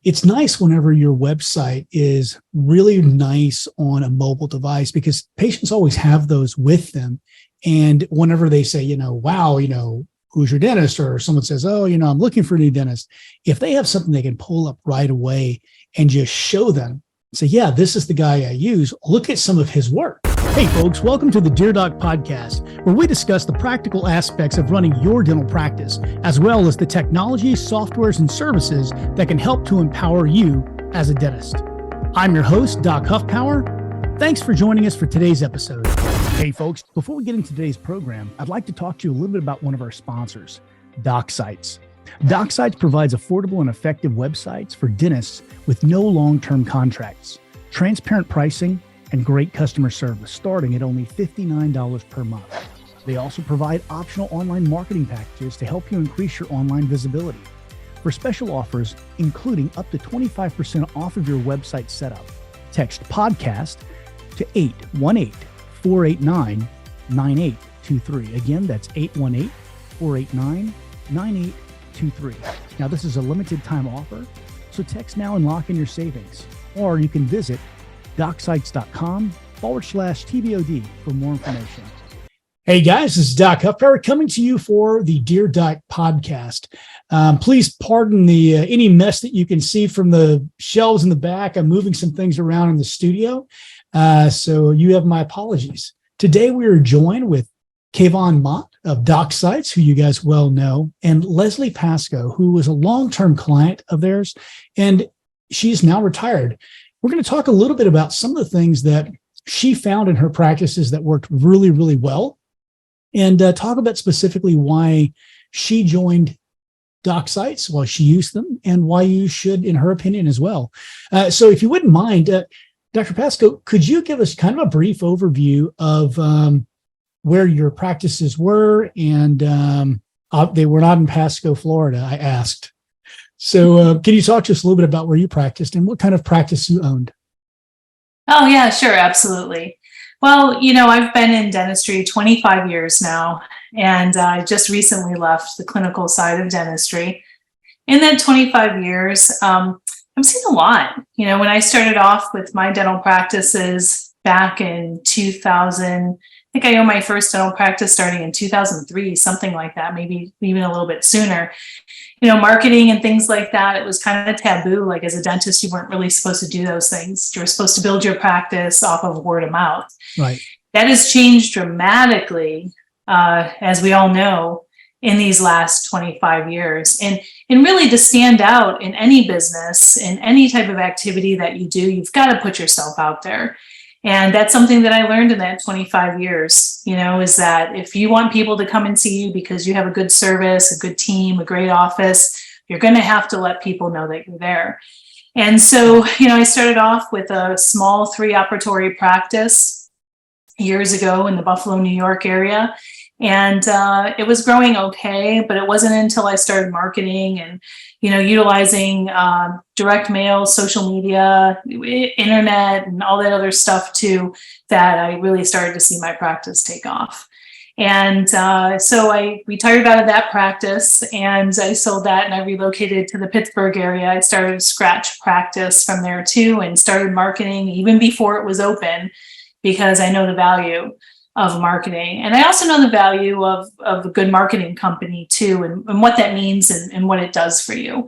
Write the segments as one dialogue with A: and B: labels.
A: It's nice whenever your website is really nice on a mobile device, because patients always have those with them. And whenever they say, wow, who's your dentist? Or someone says, oh, I'm looking for a new dentist. If they have something they can pull up right away and just show them, say, yeah, this is the guy I use. Look at some of his work. Hey folks, welcome to the Dear Doc podcast, where we discuss the practical aspects of running your dental practice, as well as the technology, softwares, and services that can help to empower you as a dentist. I'm your host, Doc Huffpower. Thanks for joining us for today's episode. Hey folks, before we get into today's program, I'd like to talk to you a little bit about one of our sponsors, Docsites. Docsites provides affordable and effective websites for dentists with no long-term contracts, transparent pricing, and great customer service, starting at only $59 per month. They also provide optional online marketing packages to help you increase your online visibility. For special offers, including up to 25% off of your website setup, text podcast to 818-489-9823. Again, that's 818-489-9823. Now, this is a limited time offer, so text now and lock in your savings. Or you can visit docsites.com/TBOD for more information. Hey guys, this is Doc Huffpower coming to you for the Dear Doc podcast. Please pardon the any mess that you can see from the shelves in the back. I'm moving some things around in the studio, so you have my apologies. Today we are joined with Kayvon Mott of Docsites, who you guys well know, and Leslie Pasco, who was a long-term client of theirs, and she's now retired. We're going to talk a little bit about some of the things that she found in her practices that worked really, really well, and talk about specifically why she joined Docsites, why she used them, and why you should, in her opinion, as well. So if you wouldn't mind, Dr. Pasco, could you give us kind of a brief overview of where your practices were? And they were not in Pasco, Florida, I asked. So can you talk to us a little bit about where you practiced and what kind of practice you owned?
B: Oh, yeah, sure. Absolutely. Well, I've been in dentistry 25 years now, and I just recently left the clinical side of dentistry. In that 25 years, I've seen a lot. When I started off with my dental practices back in 2000, I think I owned my first dental practice starting in 2003, something like that, maybe even a little bit sooner. Marketing and things like that, it was kind of taboo. Like as a dentist, you weren't really supposed to do those things. You were supposed to build your practice off of word of mouth.
A: Right. That
B: has changed dramatically, as we all know, in these last 25 years. And really to stand out in any business, in any type of activity that you do, you've got to put yourself out there. And that's something that I learned in that 25 years, is that if you want people to come and see you because you have a good service, a good team, a great office, you're going to have to let people know that you're there. And so, I started off with a small 3-operatory practice years ago in the Buffalo, New York area. And it was growing okay, but it wasn't until I started marketing and, utilizing direct mail, social media, internet, and all that other stuff too, that I really started to see my practice take off. And so I retired out of that practice and I sold that and I relocated to the Pittsburgh area. I started a scratch practice from there too and started marketing even before it was open, because I know the value of marketing. And I also know the value of a good marketing company too, and what that means and what it does for you.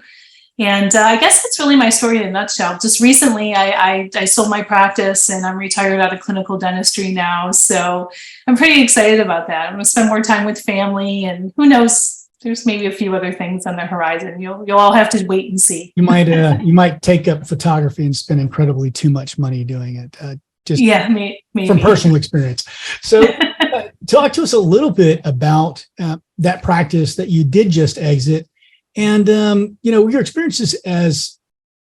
B: And I guess that's really my story in a nutshell. Just recently, I sold my practice and I'm retired out of clinical dentistry now. So I'm pretty excited about that. I'm going to spend more time with family, and who knows, there's maybe a few other things on the horizon. You'll all have to wait and see.
A: You might take up photography and spend incredibly too much money doing it. Maybe. From personal experience. So talk to us a little bit about that practice that you did just exit and, your experiences as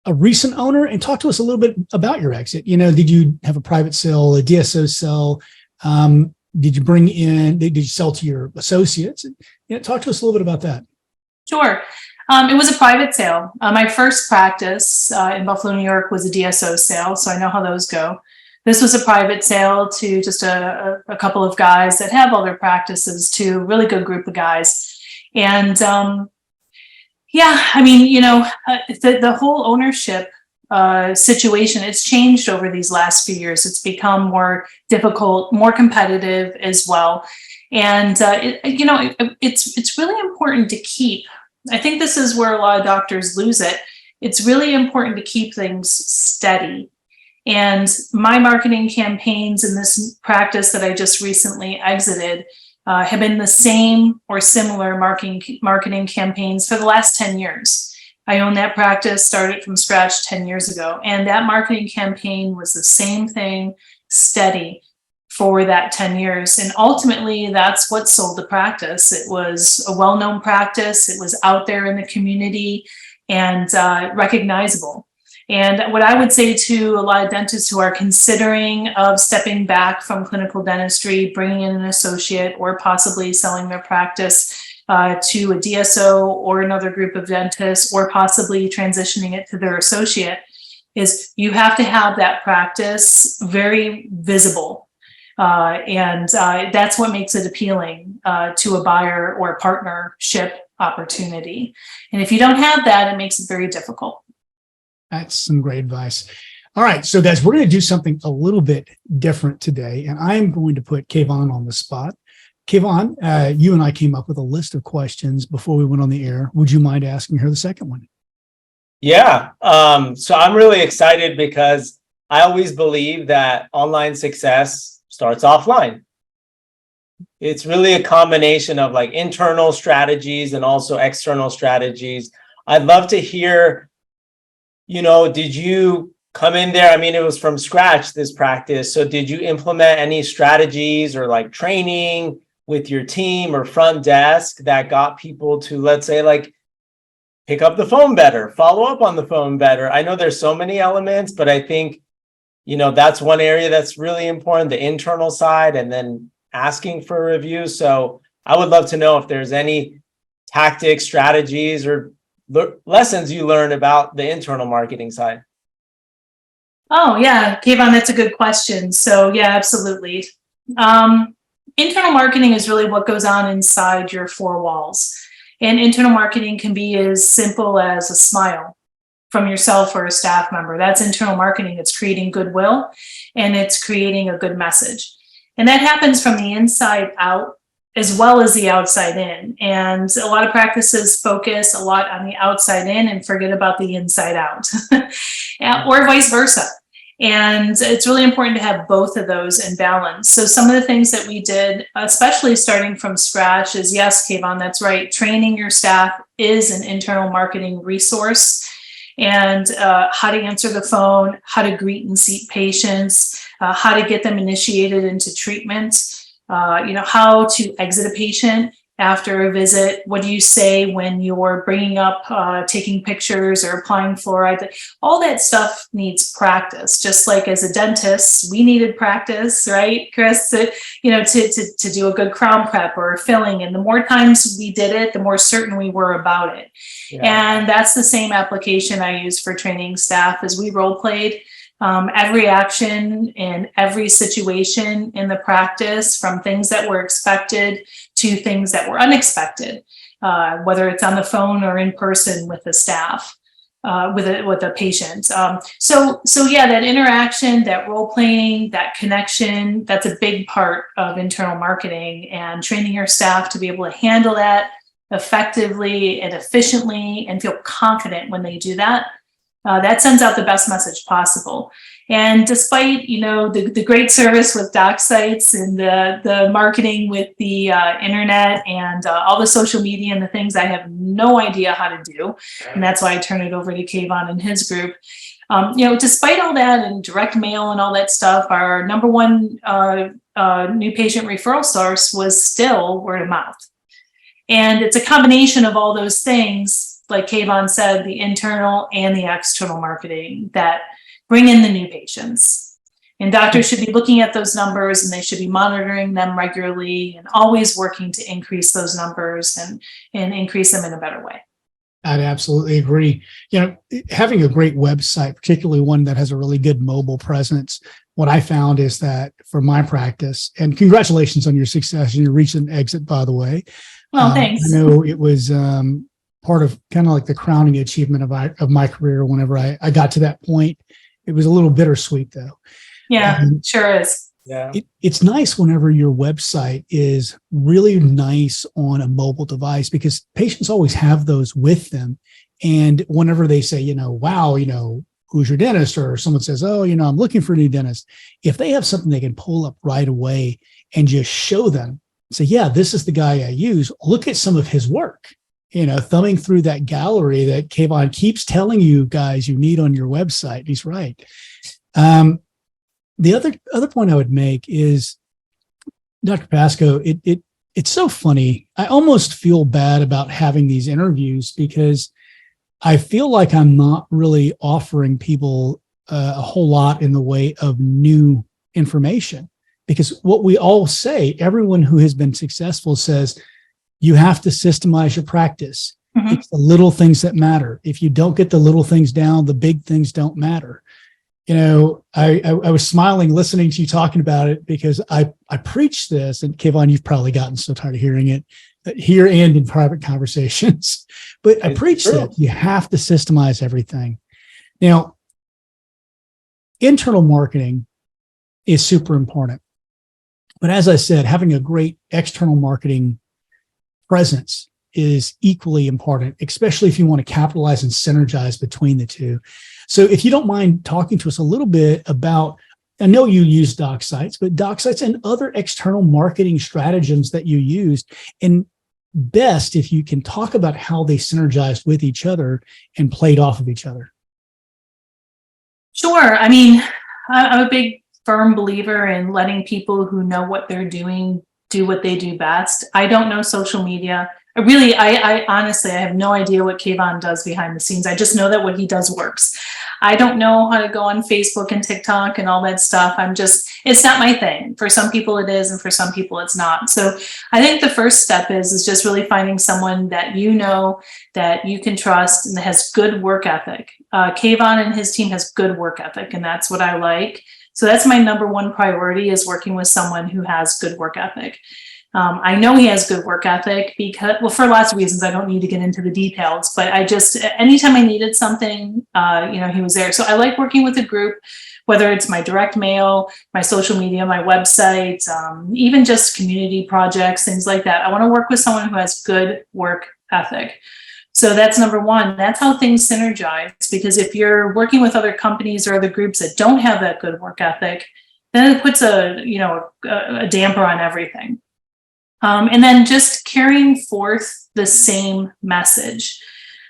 A: a recent owner, and talk to us a little bit about your exit. Did you have a private sale, a DSO sale? Did you sell to your associates? Talk to us a little bit about that.
B: Sure. It was a private sale. My first practice in Buffalo, New York was a DSO sale, so I know how those go. This was a private sale to just a couple of guys that have other practices too, really good group of guys. And Yeah, I mean, the whole ownership situation, it's changed over these last few years. It's become more difficult, more competitive as well. And, it's really important to keep, I think this is where a lot of doctors lose it. It's really important to keep things steady. And my marketing campaigns in this practice that I just recently exited have been the same or similar marketing campaigns for the last 10 years. I own that practice, started from scratch 10 years ago. And that marketing campaign was the same thing, steady for that 10 years. And ultimately, that's what sold the practice. It was a well-known practice. It was out there in the community and recognizable. And what I would say to a lot of dentists who are considering of stepping back from clinical dentistry, bringing in an associate, or possibly selling their practice to a DSO or another group of dentists, or possibly transitioning it to their associate, is you have to have that practice very visible. And that's what makes it appealing to a buyer or a partnership opportunity. And if you don't have that, it makes it very difficult.
A: That's some great advice. All right. So guys, we're going to do something a little bit different today, and I'm going to put Kayvon on the spot. Kayvon, you and I came up with a list of questions before we went on the air. Would you mind asking her the second one?
C: Yeah. So I'm really excited because I always believe that online success starts offline. It's really a combination of like internal strategies and also external strategies. I'd love to hear, did you come in there? I mean, it was from scratch, this practice. So did you implement any strategies or like training with your team or front desk that got people to, let's say, like pick up the phone better, follow up on the phone better? I know there's so many elements, but I think, that's one area that's really important, the internal side, and then asking for a review. So I would love to know if there's any tactics, strategies, or lessons you learned about the internal marketing side.
B: Oh, yeah, Kayvon, that's a good question. So, yeah, absolutely. Internal marketing is really what goes on inside your four walls. And internal marketing can be as simple as a smile from yourself or a staff member. That's internal marketing. It's creating goodwill and it's creating a good message. And that happens from the inside out as well as the outside in. And a lot of practices focus a lot on the outside in and forget about the inside out, or vice versa. And it's really important to have both of those in balance. So some of the things that we did, especially starting from scratch, is, yes, Kayvon, that's right. Training your staff is an internal marketing resource. And how to answer the phone, how to greet and seat patients, how to get them initiated into treatment, how to exit a patient after a visit. What do you say when you're bringing up taking pictures or applying fluoride? All that stuff needs practice. Just like as a dentist, we needed practice, right, Chris? To do a good crown prep or filling. And the more times we did it, the more certain we were about it. Yeah. And that's the same application I use for training staff. As we role played every action in every situation in the practice, from things that were expected to things that were unexpected, whether it's on the phone or in person with the staff, with a patient. So yeah, that interaction, that role playing, that connection, that's a big part of internal marketing, and training your staff to be able to handle that effectively and efficiently and feel confident when they do that. That sends out the best message possible. And despite, the great service with Docsites and the marketing with the internet and all the social media and the things I have no idea how to do, and that's why I turn it over to Kayvon and his group. Despite all that and direct mail and all that stuff, our number one new patient referral source was still word of mouth. And it's a combination of all those things, like Kayvon said, the internal and the external marketing that bring in the new patients. And doctors should be looking at those numbers, and they should be monitoring them regularly and always working to increase those numbers and increase them in a better way.
A: I'd absolutely agree. Having a great website, particularly one that has a really good mobile presence, what I found is that for my practice, and congratulations on your success and your recent exit, by the way.
B: Well, thanks.
A: I know it was part of kind of like the crowning achievement of my career. Whenever I got to that point, it was a little bittersweet though.
B: Yeah, sure is.
C: Yeah.
A: It's nice whenever your website is really nice on a mobile device, because patients always have those with them. And whenever they say, wow, who's your dentist? Or someone says, oh, I'm looking for a new dentist. If they have something they can pull up right away and just show them, say, yeah, this is the guy I use. Look at some of his work, thumbing through that gallery that Kayvon keeps telling you guys you need on your website. He's right. The other point I would make is, Dr. Pasco, it's so funny. I almost feel bad about having these interviews because I feel like I'm not really offering people a whole lot in the way of new information. Because what we all say, everyone who has been successful says, you have to systemize your practice.
B: Mm-hmm.
A: It's the little things that matter. If you don't get the little things down, the big things don't matter. I was smiling listening to you talking about it because I preach this, and Kayvon, you've probably gotten so tired of hearing it here and in private conversations, but I preach that you have to systemize everything. Now, internal marketing is super important, but as I said, having a great external marketing presence is equally important, especially if you want to capitalize and synergize between the two. So if you don't mind talking to us a little bit about, I know you use Docsites, but Docsites and other external marketing stratagems that you used, and best if you can talk about how they synergized with each other and played off of each other.
B: Sure. I mean, I'm a big firm believer in letting people who know what they're doing do what they do best. I don't know social media. I honestly, I have no idea what Kayvon does behind the scenes. I just know that what he does works. I don't know how to go on Facebook and TikTok and all that stuff. It's not my thing. For some people it is, and for some people it's not. So I think the first step is just really finding someone that that you can trust and that has good work ethic. Kayvon and his team has good work ethic, and that's what I like. So that's my number one priority, is working with someone who has good work ethic. I know he has good work ethic because, well, for lots of reasons, I don't need to get into the details, but anytime I needed something, he was there. So I like working with a group, whether it's my direct mail, my social media, my website, even just community projects, things like that. I want to work with someone who has good work ethic. So that's number one. That's how things synergize, because if you're working with other companies or other groups that don't have that good work ethic, then it puts a damper on everything. And then just carrying forth the same message.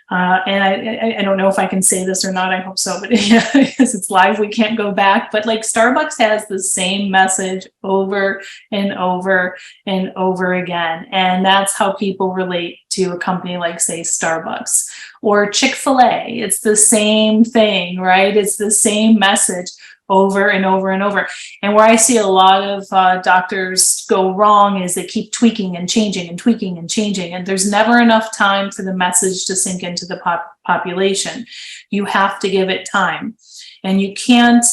B: And I don't know if I can say this or not. I hope so, but because it's live, we can't go back. But like Starbucks has the same message over and over and over again. And that's how people relate to a company like, say, Starbucks or Chick-fil-A. It's the same thing, right? It's the same message over and over and over. And where I see a lot of doctors go wrong is they keep tweaking and changing and tweaking and changing. And there's never enough time for the message to sink into the population. You have to give it time. And you can't,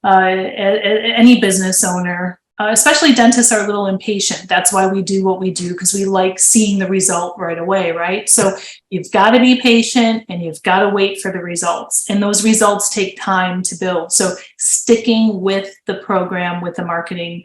B: any business owner, especially dentists, are a little impatient. That's why we do what we do, because we like seeing the result right away, right? So you've got to be patient and you've got to wait for the results. And those results take time to build. So sticking with the program, with the marketing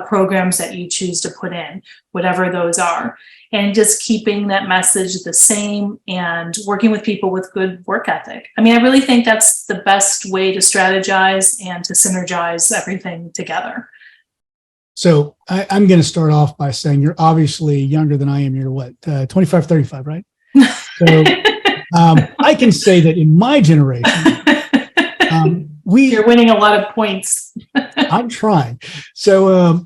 B: programs that you choose to put in, whatever those are, and just keeping that message the same and working with people with good work ethic. I mean, I really think that's the best way to strategize and to synergize everything together.
A: So I'm going to start off by saying you're obviously younger than I am. You're what, 25, 35, right? So I can say that in my generation,
B: you're winning a lot of points.
A: I'm trying. So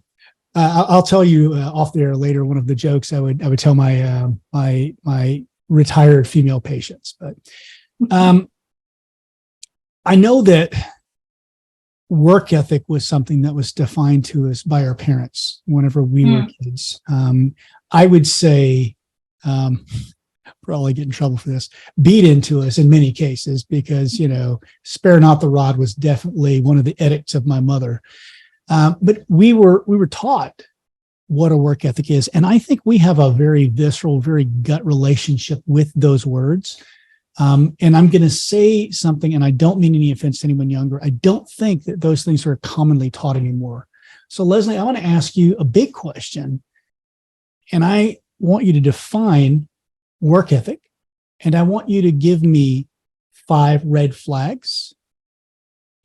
A: I'll tell you off the air later one of the jokes I would tell my my retired female patients. But I know that work ethic was something that was defined to us by our parents whenever we were kids. I would say, probably get in trouble for this, beat into us in many cases, because, spare not the rod was definitely one of the edicts of my mother. But we were taught what a work ethic is. And I think we have a very visceral, very gut relationship with those words. And I'm going to say something, and I don't mean any offense to anyone younger. I don't think that those things are commonly taught anymore. So Leslie, I want to ask you a big question, and I want you to define work ethic, and I want you to give me 5 red flags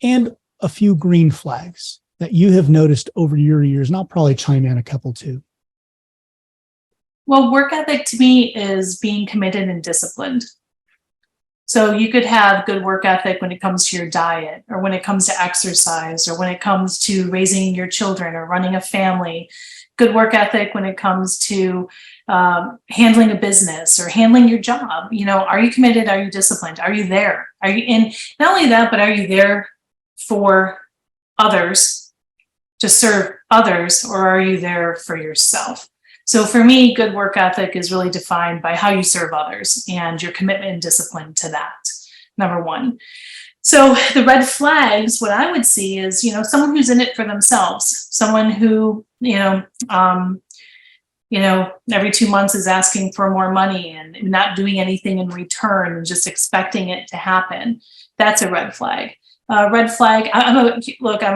A: and a few green flags that you have noticed over your years, and I'll probably chime in a couple too.
B: Well, work ethic to me is being committed and disciplined. So you could have good work ethic when it comes to your diet, or when it comes to exercise, or when it comes to raising your children or running a family. Good work ethic when it comes to handling a business or handling your job. You know, are you committed? Are you disciplined? Are you there? Are you in? Not only that, but are you there for others, to serve others, or are you there for yourself? So for me, good work ethic is really defined by how you serve others and your commitment and discipline to that, number one. So the red flags, what I would see is, you know, someone who's in it for themselves, someone who, every 2 months is asking for more money and not doing anything in return and just expecting it to happen. That's a red flag. Red flag. I'm a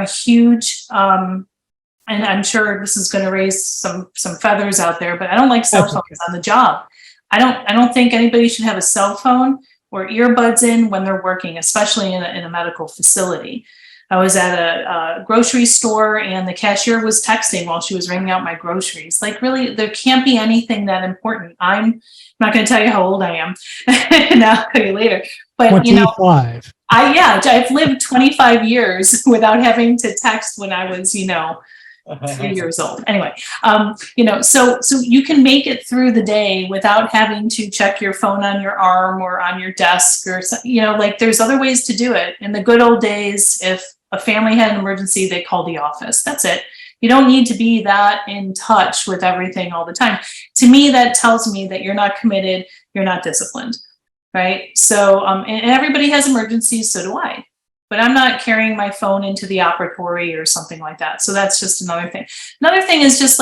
B: huge, and I'm sure this is going to raise some feathers out there, but I don't like cell phones on the job. I don't think anybody should have a cell phone or earbuds in when they're working, especially in a medical facility. I was at a grocery store and the cashier was texting while she was ringing out my groceries. Like, really, there can't be anything that important. I'm not going to tell you how old I am, and I'll tell you later. But
A: 25.
B: I've lived 25 years without having to text when I was, 3 years old. Anyway, so you can make it through the day without having to check your phone on your arm or on your desk, or there's other ways to do it. In the good old days, if a family had an emergency, they called the office. That's it. You don't need to be that in touch with everything all the time. To me, that tells me that you're not committed, you're not disciplined, right? So, and everybody has emergencies, so do I. But I'm not carrying my phone into the operatory or something like that. So that's just another thing. Another thing is just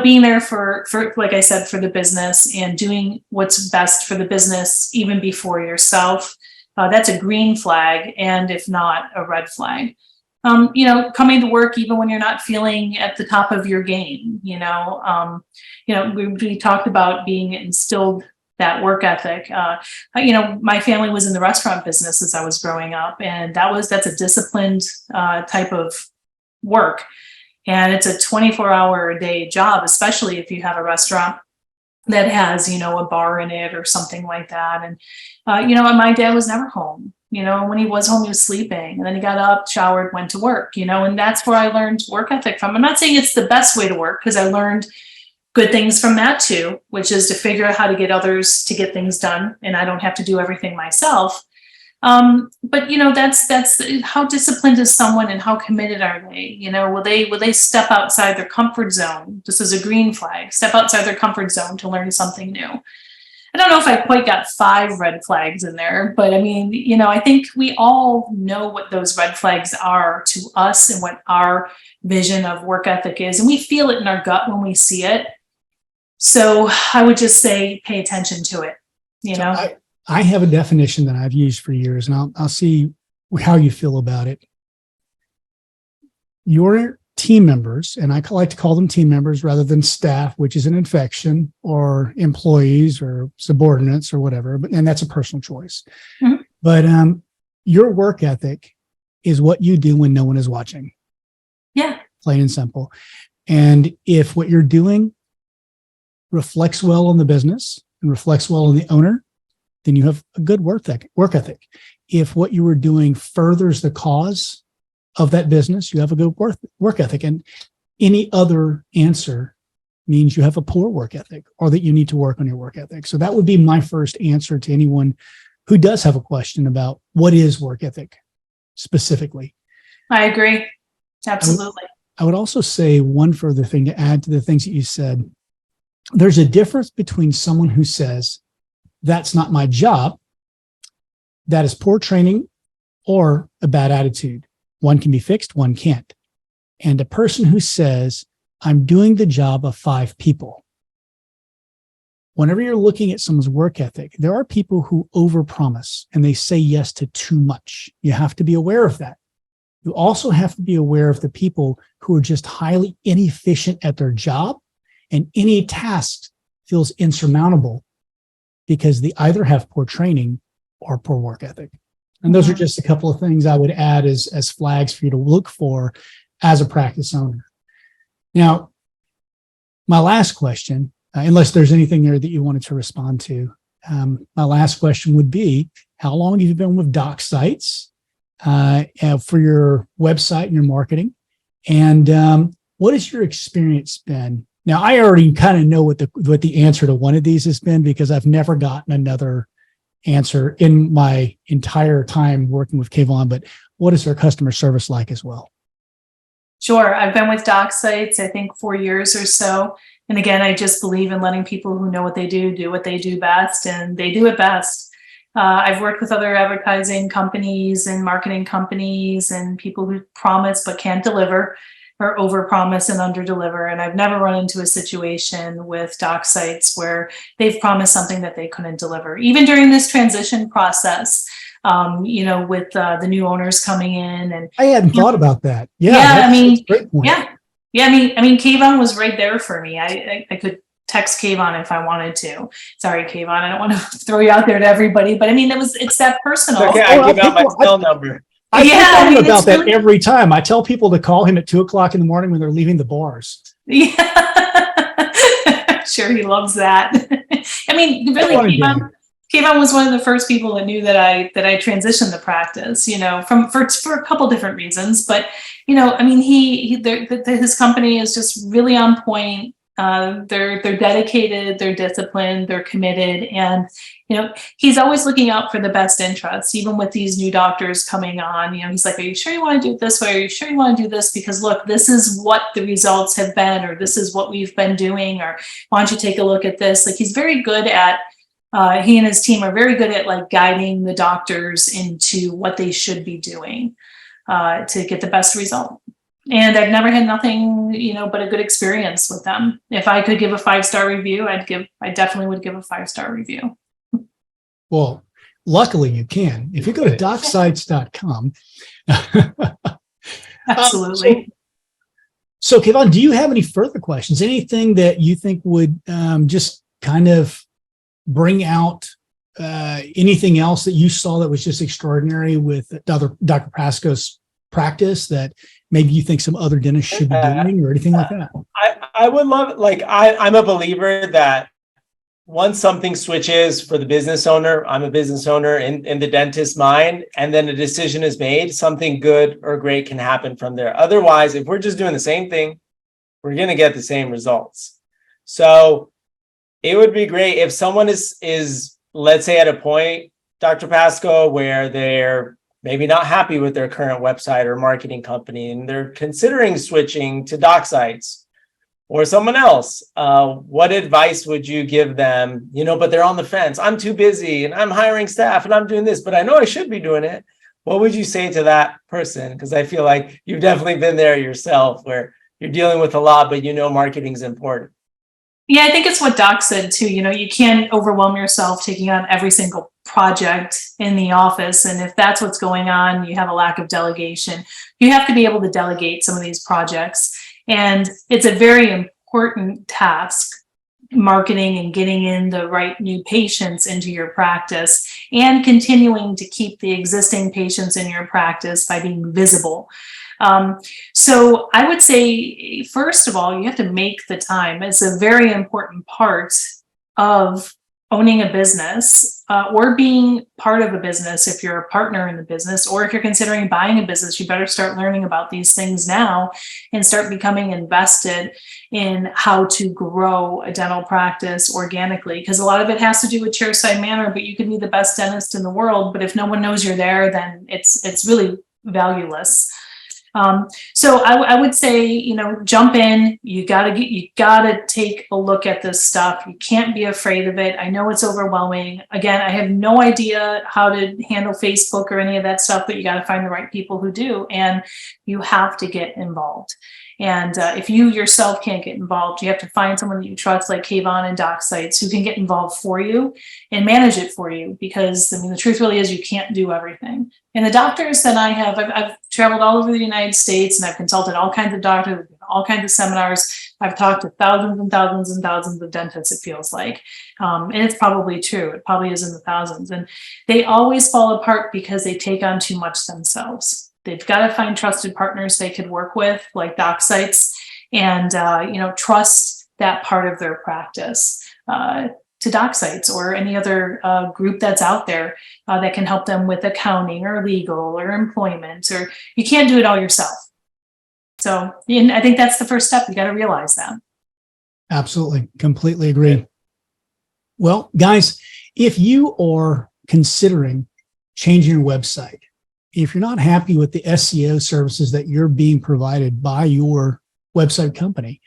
B: being there for, like I said, for the business and doing what's best for the business, even before yourself. That's a green flag. And if not, a red flag. Coming to work even when you're not feeling at the top of your game. We talked about being instilled that work ethic. My family was in the restaurant business as I was growing up, and that's a disciplined type of work. And it's a 24-hour a day job, especially if you have a restaurant that has, a bar in it or something like that. And, my dad was never home. When he was home, he was sleeping, and then he got up, showered, went to work, and that's where I learned work ethic from. I'm not saying it's the best way to work, because I learned good things from that too, which is to figure out how to get others to get things done, and I don't have to do everything myself. But that's how disciplined is someone, and how committed are they? Will they step outside their comfort zone? This is a green flag. Step outside their comfort zone to learn something new. I don't know if I quite got 5 red flags in there, but I think we all know what those red flags are to us and what our vision of work ethic is, and we feel it in our gut when we see it. So I would just say, pay attention to it.
A: So I have a definition that I've used for years, and I'll see how you feel about it. Your team members, and I like to call them team members rather than staff, which is an infection, or employees or subordinates or whatever, and that's a personal choice. Mm-hmm. But your work ethic is what you do when no one is watching.
B: Yeah. Plain
A: and simple. And if what you're doing reflects well on the business and reflects well on the owner, then you have a good work ethic. If what you were doing furthers the cause of that business, you have a good work ethic. And any other answer means you have a poor work ethic, or that you need to work on your work ethic. So that would be my first answer to anyone who does have a question about what is work ethic specifically.
B: I agree. Absolutely.
A: I would also say one further thing to add to the things that you said. There's a difference between someone who says, that's not my job, that is poor training, or a bad attitude. One can be fixed, one can't. And a person who says, I'm doing the job of 5 people. Whenever you're looking at someone's work ethic, there are people who overpromise and they say yes to too much. You have to be aware of that. You also have to be aware of the people who are just highly inefficient at their job, and any task feels insurmountable because they either have poor training or poor work ethic. And those are just a couple of things I would add as flags for you to look for as a practice owner. Now, my last question, unless there's anything there that you wanted to respond to, my last question would be, how long have you been with Docsites for your website and your marketing? And what has your experience been? Now, I already kind of know what the answer to one of these has been, because I've never gotten another answer in my entire time working with Kayvon, but what is their customer service like as well?
B: Sure. I've been with Docsites, I think 4 years or so. And again, I just believe in letting people who know what they do what they do best, and they do it best. I've worked with other advertising companies and marketing companies and people who promise but can't deliver, or overpromise and underdeliver. And I've never run into a situation with Docsites where they've promised something that they couldn't deliver. Even during this transition process, with the new owners coming in, and
A: I hadn't thought about that.
B: Yeah,
A: That's a great point.
B: Yeah. I mean, Kayvon was right there for me. I could text Kayvon if I wanted to. Sorry, Kayvon, I don't want to throw you out there to everybody, but I mean, it's that personal.
C: Okay, I give out my cell number.
A: I tell him about that every time. I tell people to call him at 2:00 in the morning when they're leaving the bars.
B: Yeah, sure, he loves that. I mean, really, Kayvon was one of the first people that knew that I transitioned the practice. For a couple different reasons, but I mean, his company is just really on point. They're dedicated, they're disciplined, they're committed, and he's always looking out for the best interests. Even with these new doctors coming on, he's like, "Are you sure you want to do it this way? Are you sure you want to do this? Because look, this is what the results have been, or this is what we've been doing, or why don't you take a look at this?" Like, he's very good at. He and his team are very good at like guiding the doctors into what they should be doing to get the best result. And I've never had nothing, but a good experience with them. If I could give a 5-star review, I definitely would give a 5-star review.
A: Well, luckily you can. If you go to docsites.com.
B: Absolutely.
A: So Kayvon, do you have any further questions? Anything that you think would just kind of bring out anything else that you saw that was just extraordinary with Dr. Pasco's practice that maybe you think some other dentists should be doing, or anything like that?
C: I would love, I'm a believer that once something switches for the business owner, I'm a business owner in the dentist's mind, and then a decision is made, something good or great can happen from there. Otherwise, if we're just doing the same thing, we're going to get the same results. So it would be great if someone is, let's say, at a point, Dr. Pasco, where they're maybe not happy with their current website or marketing company, and they're considering switching to Docsites or someone else. What advice would you give them? But they're on the fence. I'm too busy and I'm hiring staff and I'm doing this, but I know I should be doing it. What would you say to that person? Because I feel like you've definitely been there yourself, where you're dealing with a lot, but marketing is important.
B: Yeah, I think it's what Doc said too. You can't overwhelm yourself taking on every single project in the office. And if that's what's going on, you have a lack of delegation. You have to be able to delegate some of these projects. And it's a very important task, marketing and getting in the right new patients into your practice, and continuing to keep the existing patients in your practice by being visible. So I would say, first of all, you have to make the time. It's a very important part of owning a business, or being part of a business. If you're a partner in the business, or if you're considering buying a business, you better start learning about these things now and start becoming invested in how to grow a dental practice organically. Because a lot of it has to do with chairside manner, but you can be the best dentist in the world, but if no one knows you're there, then it's really valueless. So I would say, jump in. You gotta take a look at this stuff. You can't be afraid of it. I know it's overwhelming. Again, I have no idea how to handle Facebook or any of that stuff, but you got to find the right people who do, and you have to get involved. And if you yourself can't get involved, you have to find someone that you trust, like Kayvon and Docsites, who can get involved for you and manage it for you. Because I mean, the truth really is you can't do everything. And the doctors that I have, I've traveled all over the United States, and I've consulted all kinds of doctors, all kinds of seminars. I've talked to thousands and thousands and thousands of dentists, it feels like. And it's probably true. It probably is in the thousands. And they always fall apart because they take on too much themselves. They've got to find trusted partners they could work with, like Docsites, and trust that part of their practice to Docsites or any other group that's out there that can help them with accounting or legal or employment. Or you can't do it all yourself. So I think that's the first step. You got to realize that.
A: Absolutely. Completely agree. Well, guys, if you are considering changing your website, if you're not happy with the SEO services that you're being provided by your website company,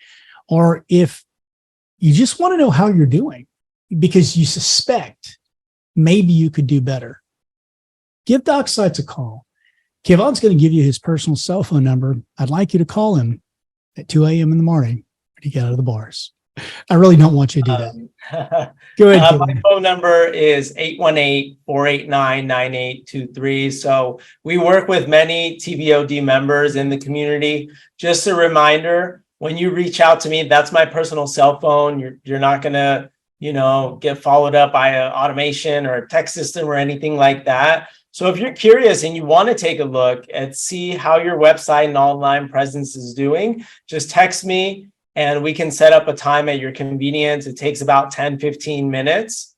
A: or if you just want to know how you're doing because you suspect maybe you could do better, give Docsites a call. Kayvon's going to give you his personal cell phone number. I'd like you to call him at 2 a.m. in the morning when you get out of the bars. I really don't want you to do that. Go ahead.
C: My phone number is 818-489-9823. So we work with many TBOD members in the community. Just a reminder, when you reach out to me, that's my personal cell phone. You're not going to, get followed up by an automation or a text system or anything like that. So if you're curious and you want to take a look and see how your website and online presence is doing, just text me and we can set up a time at your convenience. It takes about 10-15 minutes.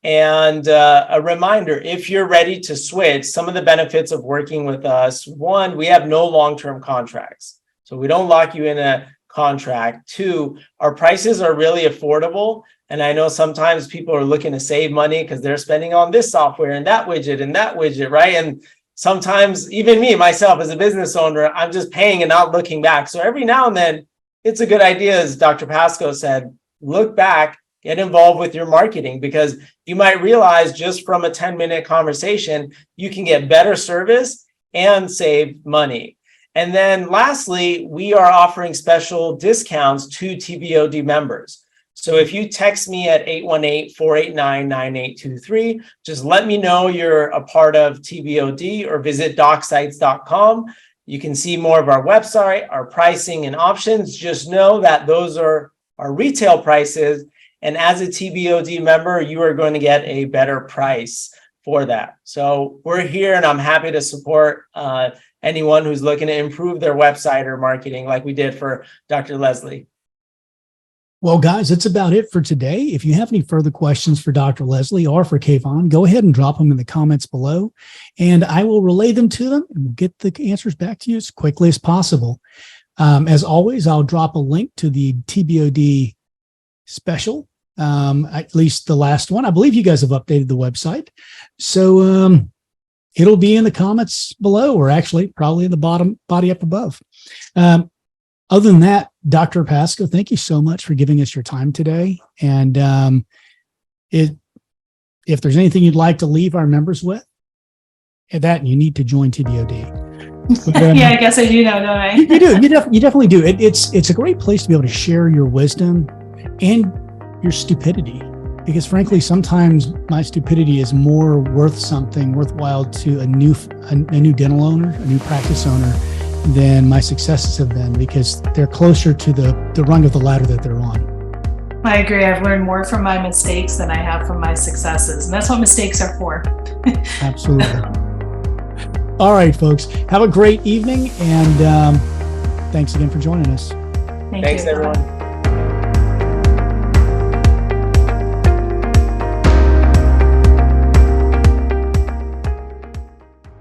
C: And a reminder, if you're ready to switch, some of the benefits of working with us: one, we have no long-term contracts. So we don't lock you in a contract. Two, our prices are really affordable. And I know sometimes people are looking to save money because they're spending on this software and that widget, right? And sometimes even me, myself, as a business owner, I'm just paying and not looking back. So every now and then, it's a good idea, as Dr. Pasco said, look back, get involved with your marketing, because you might realize just from a 10-minute conversation, you can get better service and save money. And then lastly, we are offering special discounts to TBOD members. So if you text me at 818-489-9823, just let me know you're a part of TBOD, or visit docsites.com. You can see more of our website, our pricing and options. Just know that those are our retail prices. And as a TBOD member, you are going to get a better price for that. So we're here, and I'm happy to support anyone who's looking to improve their website or marketing, like we did for Dr. Leslie.
A: Well, guys, that's about it for today. If you have any further questions for Dr. Leslie or for Kayvon, go ahead and drop them in the comments below, and I will relay them to them and we'll get the answers back to you as quickly as possible. As always, I'll drop a link to the TBOD special, at least the last one. I believe you guys have updated the website. So it'll be in the comments below, or actually probably in the body up above. Other than that, Dr. Pasco, thank you so much for giving us your time today. And if there's anything you'd like to leave our members with, that you need to join TBOD. But,
B: yeah, I guess I do know, don't I?
A: You do. You definitely do. It's a great place to be able to share your wisdom and your stupidity, because frankly, sometimes my stupidity is more worth something worthwhile to a new dental owner, a new practice owner, than my successes have been, because they're closer to the rung of the ladder that they're on.
B: I agree. I've learned more from my mistakes than I have from my successes. And that's what mistakes are for.
A: Absolutely. All right, folks. Have a great evening. And thanks again for joining us.
B: Thanks,
C: everyone.